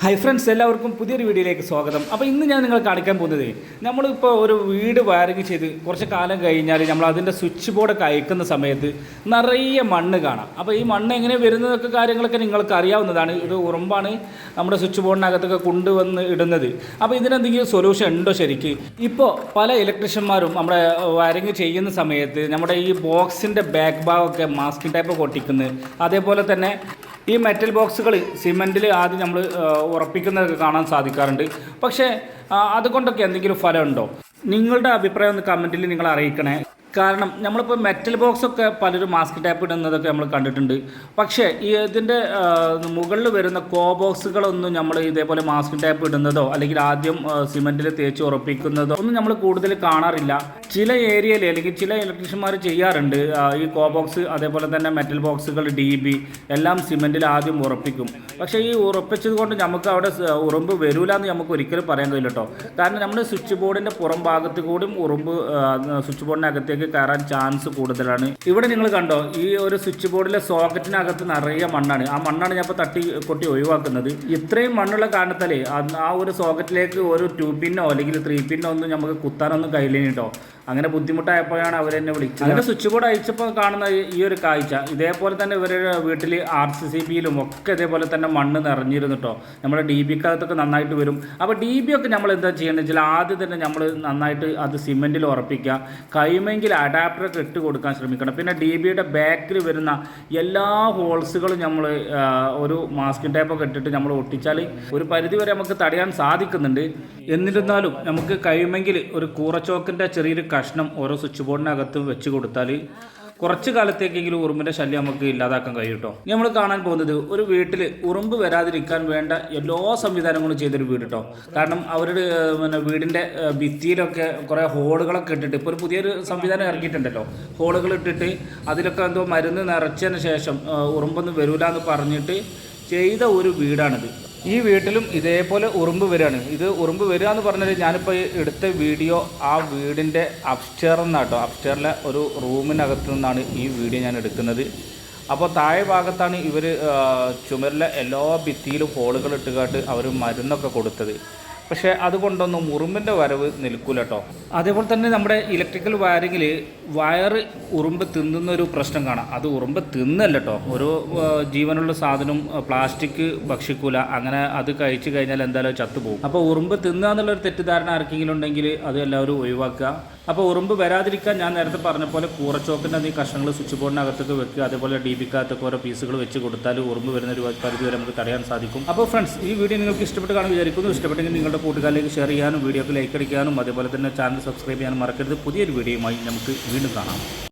Hi friends, എല്ലാവർക്കും പുതിയൊരു വീഡിയോയിലേക്ക് സ്വാഗതം. അപ്പോൾ ഇന്ന് ഞാൻ നിങ്ങൾ കാണിക്കാൻ പോകുന്നത്, നമ്മളിപ്പോൾ ഒരു വീട് വയറിങ് ചെയ്ത് കുറച്ച് കാലം കഴിഞ്ഞാൽ നമ്മൾ അതിൻ്റെ സ്വിച്ച് ബോർഡൊക്കെ അയക്കുന്ന സമയത്ത് നിറയെ മണ്ണ് കാണാം. അപ്പോൾ ഈ മണ്ണ് എങ്ങനെ വരുന്നതൊക്കെ കാര്യങ്ങളൊക്കെ നിങ്ങൾക്ക് അറിയാവുന്നതാണ്. ഇത് ഉറുമ്പാണ് നമ്മുടെ സ്വിച്ച് ബോർഡിനകത്തൊക്കെ കൊണ്ടുവന്ന് ഇടുന്നത്. അപ്പോൾ ഇതിനെന്തെങ്കിലും സൊല്യൂഷൻ ഉണ്ടോ ശരിക്ക്? ഇപ്പോൾ പല ഇലക്ട്രീഷ്യന്മാരും നമ്മുടെ വയറിങ് ചെയ്യുന്ന സമയത്ത് നമ്മുടെ ഈ ബോക്സിൻ്റെ ബാക്ക് ഭാഗമൊക്കെ മാസ്കിംഗ് ടൈപ്പ് പൊട്ടിക്കുന്നത്, അതേപോലെ തന്നെ ഈ മെറ്റൽ ബോക്സുകൾ സിമെൻറ്റിൽ ആദ്യം നമ്മൾ ഉറപ്പിക്കുന്നതൊക്കെ കാണാൻ സാധിക്കാറുണ്ട്. പക്ഷേ അതുകൊണ്ടൊക്കെ എന്തെങ്കിലും ഫലമുണ്ടോ? നിങ്ങളുടെ അഭിപ്രായം ഒന്ന് കമൻറ്റിൽ നിങ്ങൾ അറിയിക്കണേ. കാരണം നമ്മളിപ്പോൾ മെറ്റൽ ബോക്സൊക്കെ പലരും മാസ്ക് ടാപ്പ് ഇടുന്നതൊക്കെ നമ്മൾ കണ്ടിട്ടുണ്ട്. പക്ഷേ ഈ ഇതിൻ്റെ മുകളിൽ വരുന്ന ബോക്സുകളൊന്നും നമ്മൾ ഇതേപോലെ മാസ്ക് ടാപ്പ് ഇടുന്നതോ അല്ലെങ്കിൽ ആദ്യം സിമെൻറ്റിൽ തേച്ച് ഉറപ്പിക്കുന്നതോ ഒന്നും നമ്മൾ കൂടുതൽ കാണാറില്ല. ചില ഏരിയയിൽ അല്ലെങ്കിൽ ചില ഇലക്ട്രീഷ്യന്മാർ ചെയ്യാറുണ്ട്. ഈ ബോക്സ് അതേപോലെ തന്നെ മെറ്റൽ ബോക്സുകൾ DB എല്ലാം സിമെൻറ്റിൽ ആദ്യം ഉറപ്പിക്കും. പക്ഷേ ഈ ഉറപ്പിച്ചത് കൊണ്ട് നമുക്ക് അവിടെ ഉറുമ്പ് വരില്ല എന്ന് നമുക്ക് ഒരിക്കലും പറയാൻ കഴിയില്ല കേട്ടോ. കാരണം നമ്മുടെ സ്വിച്ച് ബോർഡിൻ്റെ പുറം ഭാഗത്ത് കൂടിയും ഉറുമ്പ് സ്വിച്ച് ബോർഡിനകത്തേക്ക് കയറാൻ ചാൻസ് കൂടുതലാണ്. ഇവിടെ നിങ്ങൾ കണ്ടോ, ഈ ഒരു സ്വിച്ച് ബോർഡിലെ സോക്കറ്റിനകത്ത് നിറയെ മണ്ണാണ്. ആ മണ്ണാണ് ഞാൻ ഇപ്പോൾ തട്ടി കൊട്ടി ഒഴിവാക്കുന്നത്. ഇത്രയും മണ്ണുള്ള കാരണത്താലേ ആ ഒരു സോക്കറ്റിലേക്ക് ഒരു 2 പിന്നോ അല്ലെങ്കിൽ 3 പിന്നോ ഒന്നും നമുക്ക് കുത്താനൊന്നും കഴിയില്ല കേട്ടോ. അങ്ങനെ ബുദ്ധിമുട്ടായപ്പോഴാണ് അവരെന്നെ വിളിച്ചത്. അങ്ങനെ സ്വിച്ച് ബോർഡ് അയച്ചപ്പോൾ കാണുന്ന ഈ ഒരു കാഴ്ച, ഇതേപോലെ തന്നെ ഇവരുടെ വീട്ടിൽ RCCBയിലും ഒക്കെ ഇതേപോലെ തന്നെ മണ്ണ് നിറഞ്ഞിരുന്നു കേട്ടോ. നമ്മുടെ DBക്കകത്തൊക്കെ നന്നായിട്ട് വരും. അപ്പോൾ DB ഒക്കെ നമ്മൾ എന്താ ചെയ്യേണ്ടത് വെച്ചാൽ ആദ്യം തന്നെ നമ്മൾ നന്നായിട്ട് അത് സിമെൻറ്റിൽ ഉറപ്പിക്കുക. കഴിയുമെങ്കിൽ അഡാപ്റ്ററൊക്കെ ഇട്ട് കൊടുക്കാൻ ശ്രമിക്കണം. പിന്നെ DBയുടെ ബാക്കിൽ വരുന്ന എല്ലാ ഹോൾസുകളും നമ്മൾ ഒരു മാസ്കിംഗ് ടേപ്പൊക്കെ ഇട്ടിട്ട് നമ്മൾ ഒട്ടിച്ചാൽ ഒരു പരിധിവരെ നമുക്ക് തടയാൻ സാധിക്കുന്നുണ്ട്. എന്നിരുന്നാലും നമുക്ക് കഴിയുമെങ്കിൽ ഒരു കൂറച്ചോക്കിൻ്റെ ചെറിയൊരു കഷ്ണം ഓരോ സ്വിച്ച് ബോർഡിനകത്ത് വെച്ച് കൊടുത്താൽ കുറച്ച് കാലത്തേക്കെങ്കിലും ഉറുമ്പിൻ്റെ ശല്യം നമുക്ക് ഇല്ലാതാക്കാൻ കഴിയും കേട്ടോ. നമ്മൾ കാണാൻ പോകുന്നത് ഒരു വീട്ടിൽ ഉറുമ്പ് വരാതിരിക്കാൻ വേണ്ട എല്ലാ സംവിധാനങ്ങളും ചെയ്തൊരു വീട് കേട്ടോ. കാരണം അവരുടെ വീടിൻ്റെ ഭിത്തിയിലൊക്കെ കുറേ ഹോളുകളൊക്കെ ഇട്ടിട്ട് ഇപ്പോൾ ഒരു പുതിയൊരു സംവിധാനം ഇറങ്ങിയിട്ടുണ്ടല്ലോ. ഹോളുകൾ ഇട്ടിട്ട് അതിലൊക്കെ എന്തോ മരുന്ന് നിറച്ചതിന് ശേഷം ഉറുമ്പൊന്നും വരില്ല എന്ന് പറഞ്ഞിട്ട് ചെയ്ത ഒരു വീടാണിത്. ഈ വീട്ടിലും ഇതേപോലെ ഉറുമ്പ് വരികയാണ്. ഇത് ഉറുമ്പ് വരിക എന്ന് പറഞ്ഞാൽ ഞാനിപ്പോൾ എടുത്ത വീഡിയോ ആ വീടിൻ്റെ അപ്സ്റ്റെയർ എന്നാട്ടോ. അപ്സ്റ്റെയറിലെ ഒരു റൂമിനകത്ത് നിന്നാണ് ഈ വീഡിയോ ഞാൻ എടുക്കുന്നത്. അപ്പോൾ താഴെ ഭാഗത്താണ് ഇവർ ചുമരിലെ എല്ലാ ഭിത്തിയിലും ഹോളുകൾ ഇട്ടുകാട്ട് അവർ മരുന്നൊക്കെ കൊടുത്തത്. പക്ഷേ അതുകൊണ്ടൊന്നും ഉറുമ്പിൻ്റെ വരവ് നിൽക്കില്ല കേട്ടോ. അതേപോലെ തന്നെ നമ്മുടെ ഇലക്ട്രിക്കൽ വയറിങ്ങിൽ വയറ് ഉറുമ്പ് തിന്നുന്നൊരു പ്രശ്നം കാണാം. അത് ഉറുമ്പ് തിന്നല്ല കേട്ടോ. ഒരു ജീവനുള്ള സാധനം പ്ലാസ്റ്റിക് ഭക്ഷിക്കൂല. അങ്ങനെ അത് കഴിച്ചു കഴിഞ്ഞാൽ എന്തായാലും ചത്തുപോകും. അപ്പോൾ ഉറുമ്പ് തിന്നുക എന്നുള്ളൊരു തെറ്റിദ്ധാരണ ആർക്കെങ്കിലും ഉണ്ടെങ്കിൽ അത് എല്ലാവരും ഒഴിവാക്കുക. അപ്പോൾ ഉറുമ്പ് വരാതിരിക്കാൻ ഞാൻ നേരത്തെ പറഞ്ഞ പോലെ കൂറച്ചോക്കിൻ്റെ ഈ കഷ്ണങ്ങൾ സ്വിച്ച് ബോർഡിനകത്തൊക്കെ വെക്കുക. അതേപോലെ DBക്കകത്തൊക്കെ ഓരോ പീസുകൾ വെച്ച് കൊടുത്താൽ ഉറുമ്പ് വരുന്ന ഒരു പരിധി വരെ നമുക്ക് തടയാൻ സാധിക്കും. അപ്പോൾ ഫ്രണ്ട്സ്, ഈ വീഡിയോ നിങ്ങൾക്ക് ഇഷ്ടപ്പെട്ട് കാണാൻ വിചാരിക്കുന്നു. ഇഷ്ടപ്പെട്ടെങ്കിൽ നിങ്ങളുടെ കൂട്ടുകാരിലേക്ക് ഷെയർ ചെയ്യാനും വീഡിയോക്ക് ലൈക്ക് അടിക്കാനും അതേപോലെ തന്നെ ചാനൽ സബ്സ്ക്രൈബ് ചെയ്യാനും മറക്കരുത്. പുതിയൊരു വീഡിയോയുമായി നമുക്ക് വീണ്ടും കാണാം.